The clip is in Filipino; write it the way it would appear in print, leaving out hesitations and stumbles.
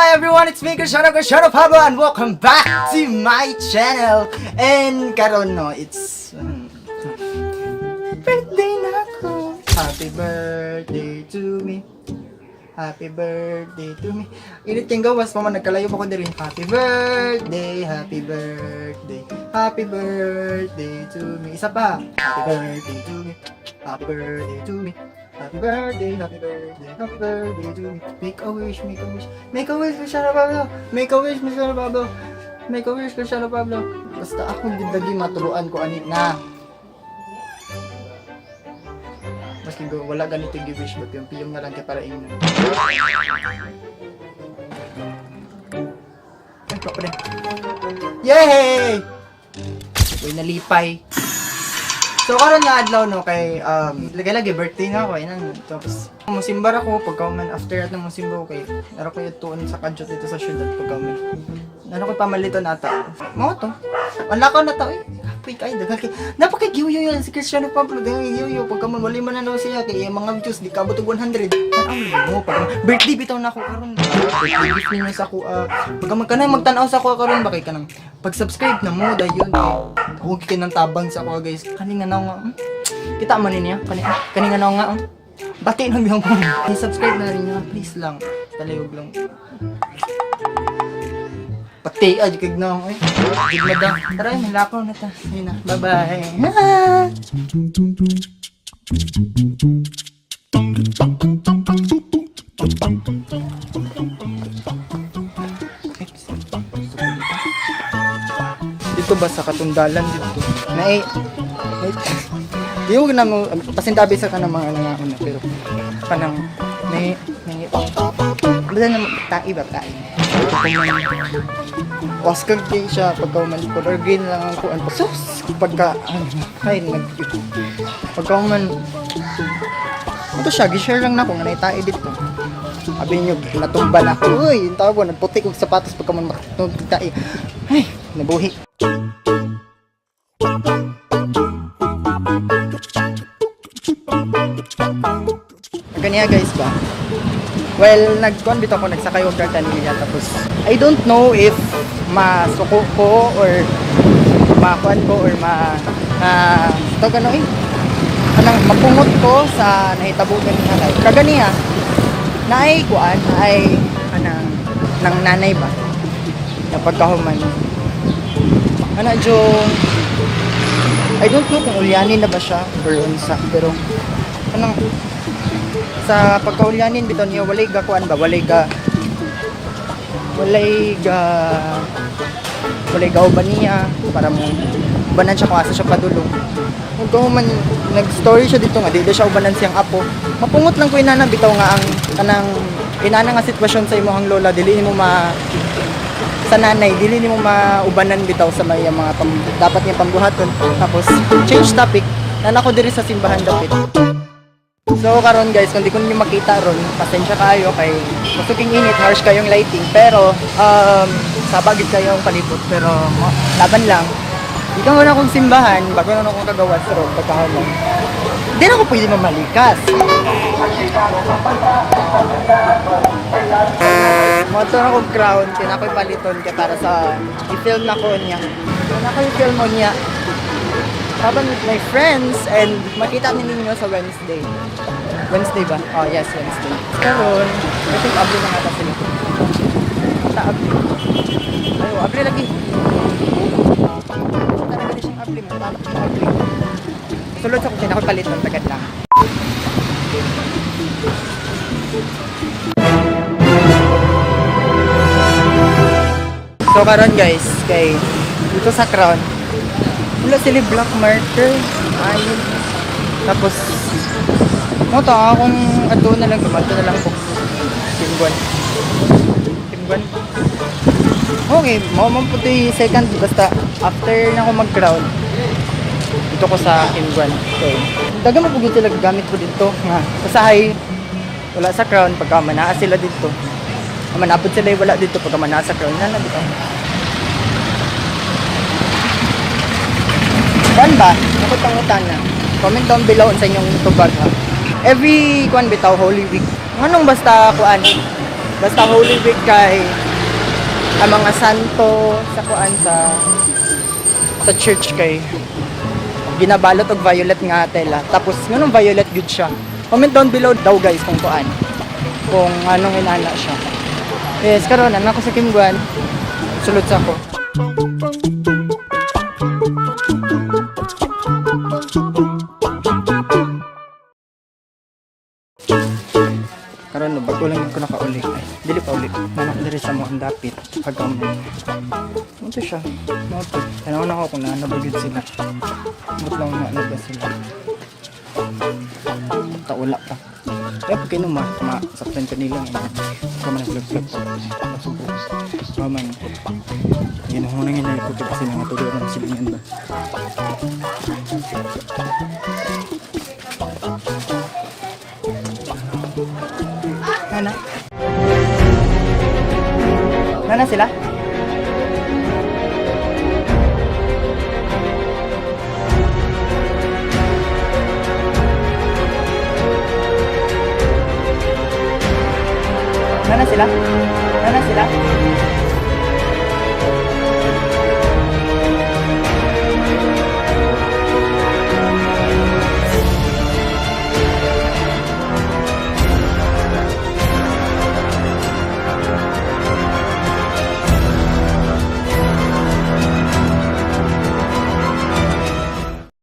Hi everyone, it's me, Cristiano Pablo, and welcome back to my channel. And karon no, it's birthday na ako. Happy birthday to me. Happy birthday to me. Init kang gawas pa man nagkalayo pa ko diri. Happy birthday, happy birthday. Happy birthday to me. Isa pa. Happy birthday to me. Happy birthday to me. Happy birthday, happy birthday, happy birthday to me. Make a wish, make a wish. Make a wish, Cristiano Pablo. Make a wish, Cristiano Pablo. Make a wish, Cristiano Pablo. Basta akong didagi matuluan ko anit na. Maski wala ganito yung wish, but yung piyong na lang kaya para ingnan. Ay, pa rin. Yay! Uy, nalipay. So karon nga adlaw no kay lagi birthday nga ako inan tapos musimbar ako pagka-man after at musimbar ko kay naro ko yutuon sa kadjot dito sa syudad pagka-man ano ko pamalito nata mo to wala ko na ta happy kay dagal kay napakagiyo yan si Cristiano Pablo dagal giyo pagka-man wali man na daw siya kay mga videos di kabot og 100 mo pag birthday bitaw na ako karon birthday gift niyo sa ako pagka magkanay magtan-aw sa ako karon ba kay kanang pag-subscribe na mo dayon huwag ka ng tabang sa ako guys. Kaninga na nga. Kita man niya. Kaninga na nga. Bati lang yung po. I-subscribe na rin niya. Please lang. Talayog lang. Pati. Kag na ako eh. Gigmada. Tara, nilakaw na ta. Ayun na. Bye-bye. Dito ba sa katundalan dito? Di mo na mo pasindabi sa kanang mga nangauna pero kanang basta na tai ba tai. Oscar kay siya pagka man color green lang ang kuan pa. Sus pagka ay pagka man ito siya gi-share lang nako nga tai dito. Abi nyo natumba na ako. Uy, yung tawag ko nagputik og sapatos pagka man makatulog tai. Ay, nabuhi. Kanya guys ba? Well, nag-con bitaw ako nagsakay og kartanilya tapos I don't know if masuko ko or makuan ko or tawag ano anang mapungot ko sa nahitabugan ni nanay. Kaganiya naay kuan ay anang nang nanay ba? Na pagkahuman. Ana jo I don't know kung ulyanin na ba siya or unsa pero anong sa pagkaulyanin bitaw niya walay ga kuan ba walay ga uban niya para mo ubanan siya kung asa siya padulong kung man nag-story siya dito nga di siya ubanan siyang apo mapungot lang ko inana bitaw nga ang kanang inana nga sitwasyon sa imong lola dili mo sa nanay dili nimo maubanan bitaw sa may mga dapat niya pambuhaton tapos change topic nanako diri sa simbahan dapit. So karon guys, kung di ko niyo makita ron, pasensya kayo kay masuking init, harsh kayong lighting, pero sabagid kayo ang palibot, pero laban lang. Ikaw na akong simbahan, bago na akong kagawas ron, pagkahamon. Hindi na ako pwede mamalikas. Motor akong crown, kaya ako'y paliton kaya para sa i-film na ko niya. Kaya ako'y i-film mo niya. Habang with my friends and makita ninyo sa Wednesday. Wednesday ba? Oh yes, Wednesday. Karon, I think abli na nga sila. Sa abli. Ayo, abli lagi. Talaga din siyang abli. Abli. Sulod sa kusin ako palit ng tagad lang. So karon guys, kay dito sa Crown wala sila black marker ayun tapos mo to akong ato na lang po timbuan okay mo puti second basta after na ako mag crown dito ko sa timbuan okay daga mo pugod sila gamit ko dito nga kasahay wala sa crown pagka manaa sila dito manapod sila wala dito pagka manaa sa crown na dito. Kuan ba? Nakot ang utana. Comment down below sa inyong tubag ha. Every kuan bitaw Holy Week. Anong basta kuan? Basta Holy Week kay ang mga santo sa kuan sa church kay ginabalot og violet nga tela. Tapos nganong violet good siya. Comment down below daw guys kung kuan. Kung anong inana siya. Yes, karon anak ko sa Kimguan. Sulod sa ako. Karon no, bago lang ko nakaulik. Ay, dili pa ulit. Nanak diri sa mo ang dapit pagka mo. Ano siya? Moto. Tanaw na ako kung nabagid sila. But lang na ba sila. Taula pa. Kaya pag kino masaktan ka nila ngayon. Kaya man nag-vlog pa. Nasubo. Maman. Ginuhunang inay ko kasi mga tulog ng silingan ba. Nana? Nana sila? Nana sila? Nana sila?